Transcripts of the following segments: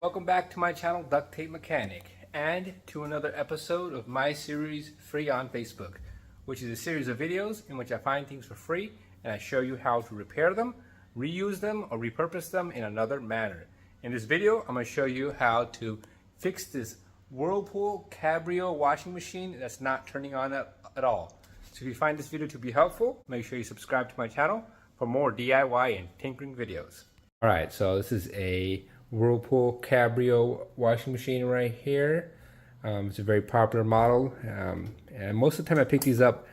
Welcome back to my channel, Duct Tape Mechanic, and to another episode of my series, Free on Facebook, which is a series of videos in which I find things for free and I show you how to repair them, reuse them, or repurpose them in another manner. In this video, I'm going to show you how to fix this Whirlpool Cabrio washing machine that's not turning on at all. So if you find this video to be helpful, make sure you subscribe to my channel for more DIY and tinkering videos. Alright, so this is a Whirlpool Cabrio washing machine right here. It's a very popular model, and most of the time I pick these up,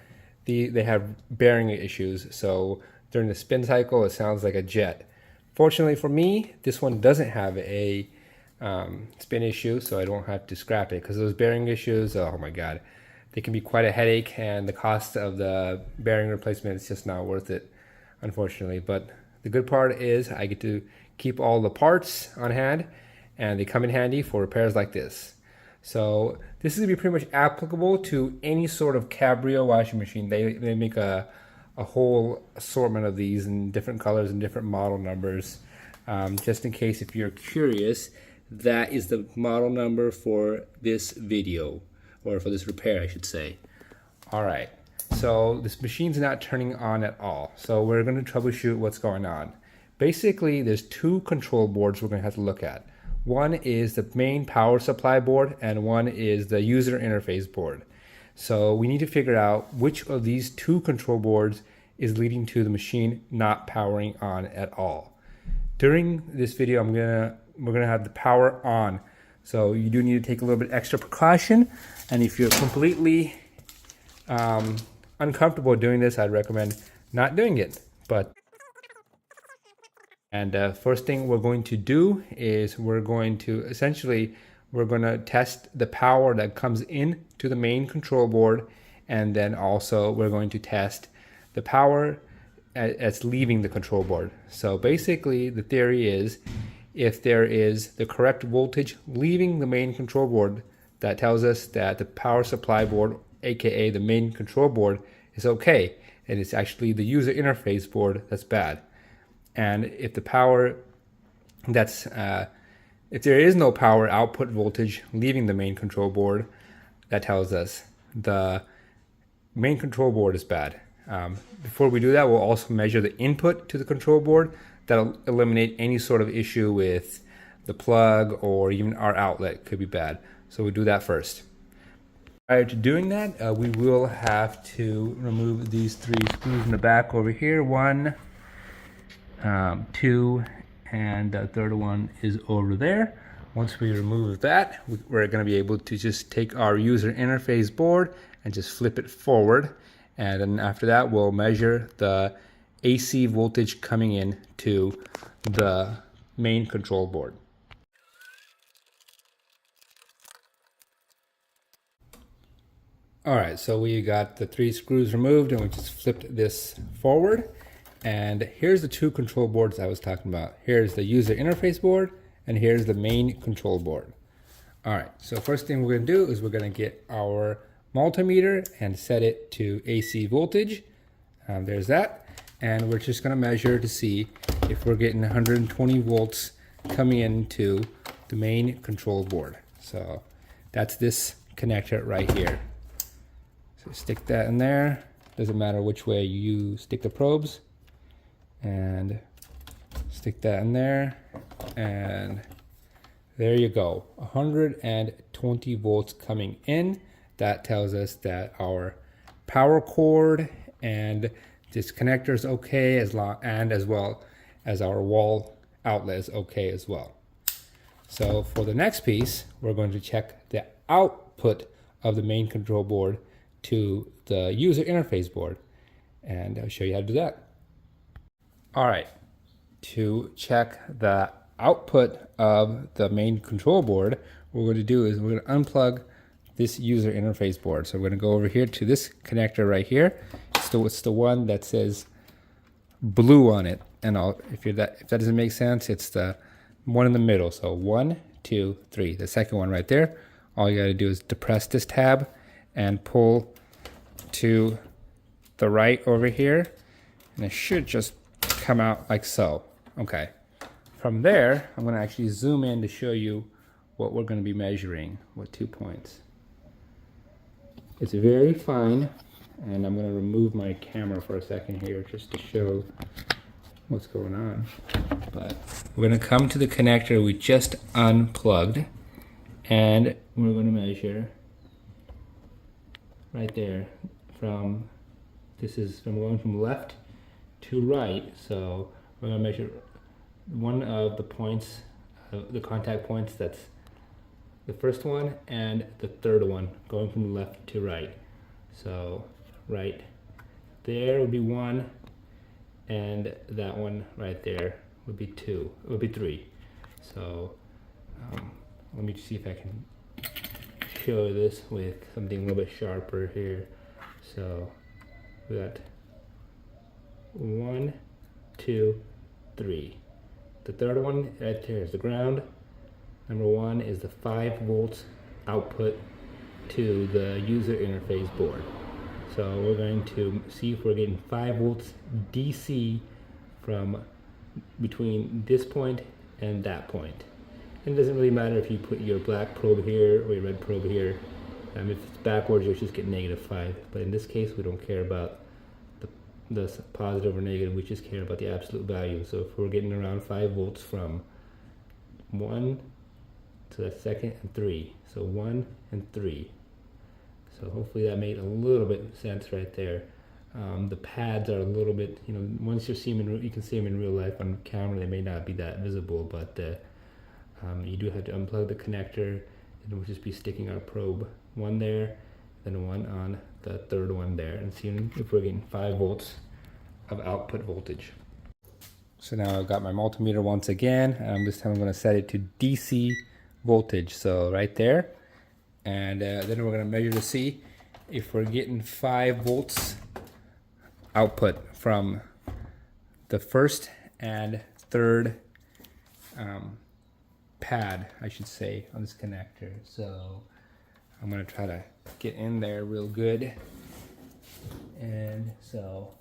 they have bearing issues, so during the spin cycle it sounds like a jet. Fortunately for me, this one doesn't have a spin issue, so I don't have to scrap it, because those bearing issues, oh my god, they can be quite a headache, and the cost of the bearing replacement is just not worth it, unfortunately. But the good part is I get to keep all the parts on hand, and they come in handy for repairs like this. So this is going to be pretty much applicable to any sort of Cabrio washing machine. They make a whole assortment of these in different colors and different model numbers. Just in case if you're curious, that is the model number for this video, or for this repair I should say. Alright, so this machine's not turning on at all, so we're going to troubleshoot what's going on. Basically, there's two control boards we're going to have to look at. One is the main power supply board, and one is the user interface board. So we need to figure out which of these two control boards is leading to the machine not powering on at all. During this video, we're gonna have the power on. So you do need to take a little bit extra precaution, and if you're completely uncomfortable doing this, I'd recommend not doing it. And first thing we're going to do is we're going to test the power that comes in to the main control board, and then also we're going to test the power that's leaving the control board. So basically the theory is, if there is the correct voltage leaving the main control board, that tells us that the power supply board, aka the main control board, is okay, and it's actually the user interface board that's bad. And if the power if there is no power output voltage leaving the main control board, that tells us the main control board is bad. Before we do that, we'll also measure the input to the control board. That'll eliminate any sort of issue with the plug, or even our outlet could be bad. So we'll do that first. Prior to doing that, we will have to remove these three screws in the back over here. One, two, and the third one is over there. Once we remove that, we're going to be able to just take our user interface board and just flip it forward, and then after that we'll measure the AC voltage coming in to the main control board. Alright, so we got the three screws removed, and we just flipped this forward. And here's the two control boards I was talking about. Here's the user interface board, and here's the main control board. Alright, so first thing we're going to do is we're going to get our multimeter and set it to AC voltage. There's that. And we're just going to measure to see if we're getting 120 volts coming into the main control board. So that's this connector right here. So stick that in there. Doesn't matter which way you stick the probes. And stick that in there, and there you go, 120 volts coming in. That tells us that our power cord and this connector is okay, as well as our wall outlet is okay as well. So for the next piece, we're going to check the output of the main control board to the user interface board, and I'll show you how to do that. Alright, to check the output of the main control board, what we're going to do is we're going to unplug this user interface board. So we're going to go over here to this connector right here. It's the one that says blue on it. And if that doesn't make sense, it's the one in the middle. So 1, 2, 3. The second one right there. All you got to do is depress this tab and pull to the right over here, and it should just come out like so. Okay, from there, I'm going to actually zoom in to show you what we're going to be measuring with 2 points. It's very fine, and I'm going to remove my camera for a second here just to show what's going on. But we're going to come to the connector we just unplugged, and we're going to measure right there from, this is from going from left to right. So we're going to measure one of the points, the contact points, that's the first one and the third one, going from left to right. So right there would be 1, and that one right there would be 2. It would be 3. So let me see if I can show this with something a little bit sharper here. So we got 1, 2, 3. The third one right there is the ground. Number 1 is the 5 volts output to the user interface board. So we're going to see if we're getting 5 volts DC from between this point and that point. And it doesn't really matter if you put your black probe here or your red probe here. If it's backwards, you'll just get -5. But in this case, we don't care about the positive or negative. We just care about the absolute value. So if we're getting around 5 volts from 1 to the second and 3, so 1 and 3. So hopefully that made a little bit of sense right there. The pads are a little bit, once you see them you can see them in real life on camera. They may not be that visible, but you do have to unplug the connector, and we'll just be sticking our probe, 1 there, then 1 on the third one there, and seeing if we're getting 5 volts of output voltage. So now I've got my multimeter once again. This time I'm going to set it to DC voltage, so right there, and then we're going to measure to see if we're getting 5 volts output from the first and third pad, I should say, on this connector. So I'm going to try to get in there real good, and so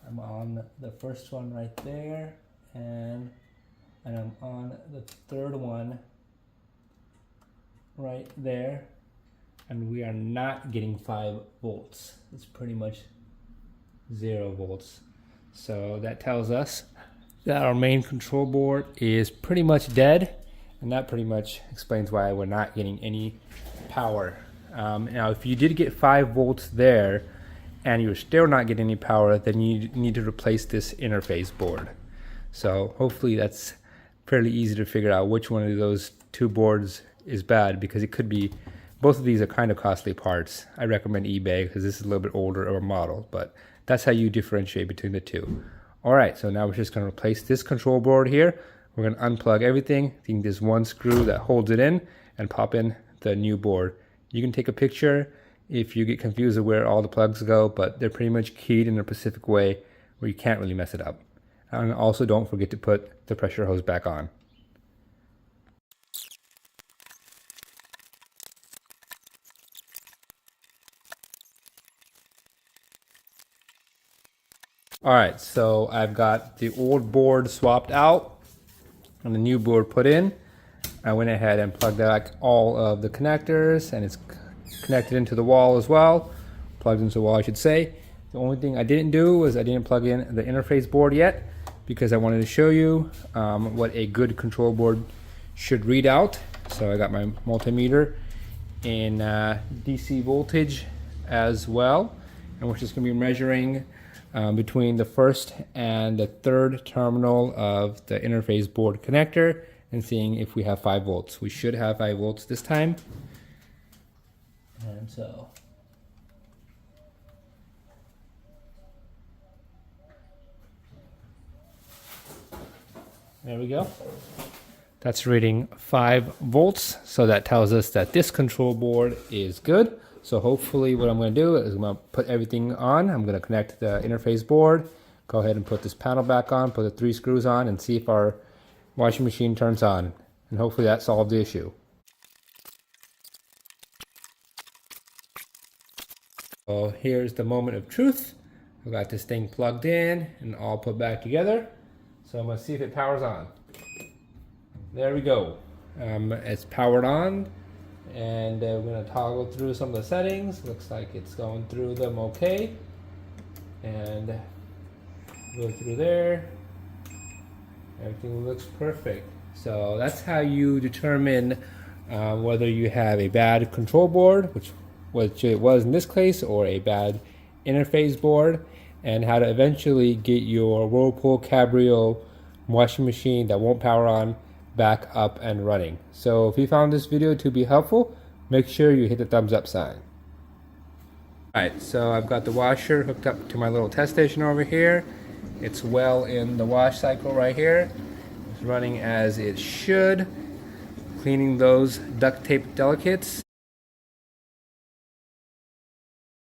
I'm on the first one right there, and I'm on the third one right there, and we are not getting 5 volts. It's pretty much 0 volts. So that tells us that our main control board is pretty much dead, and that pretty much explains why we're not getting any power. Now if you did get 5 volts there and you're still not getting any power, then you need to replace this interface board. So hopefully that's fairly easy to figure out which one of those 2 boards is bad, because it could be, both of these are kind of costly parts. I recommend eBay because this is a little bit older of a model, but that's how you differentiate between the 2. Alright, so now we're just going to replace this control board here. We're going to unplug everything. I think there's 1 screw that holds it in, and pop in the new board. You can take a picture if you get confused of where all the plugs go, but they're pretty much keyed in a specific way where you can't really mess it up. And also don't forget to put the pressure hose back on. Alright, so I've got the old board swapped out and the new board put in. I went ahead and plugged back all of the connectors, and it's connected into the wall as well. Plugged into the wall, I should say. The only thing I didn't do was I didn't plug in the interface board yet, because I wanted to show you what a good control board should read out. So I got my multimeter in DC voltage as well, and we're just going to be measuring between the first and the third terminal of the interface board connector and seeing if we have 5 volts. We should have 5 volts this time. And so there we go. That's reading 5 volts. So that tells us that this control board is good. So hopefully what I'm going to do is I'm going to put everything on. I'm going to connect the interface board, go ahead and put this panel back on, put the 3 screws on, and see if our washing machine turns on. And hopefully that solved the issue. So here's the moment of truth. I've got this thing plugged in and all put back together. So I'm going to see if it powers on. There we go. It's powered on, and we're going to toggle through some of the settings. Looks like it's going through them okay. And go through there. Everything looks perfect. So that's how you determine whether you have a bad control board, which it was in this case, or a bad interface board, and how to eventually get your Whirlpool Cabrio washing machine that won't power on back up and running. So if you found this video to be helpful, make sure you hit the thumbs up sign. Alright, so I've got the washer hooked up to my little test station over here. It's well in the wash cycle right here. It's running as it should. Cleaning those duct tape delicates.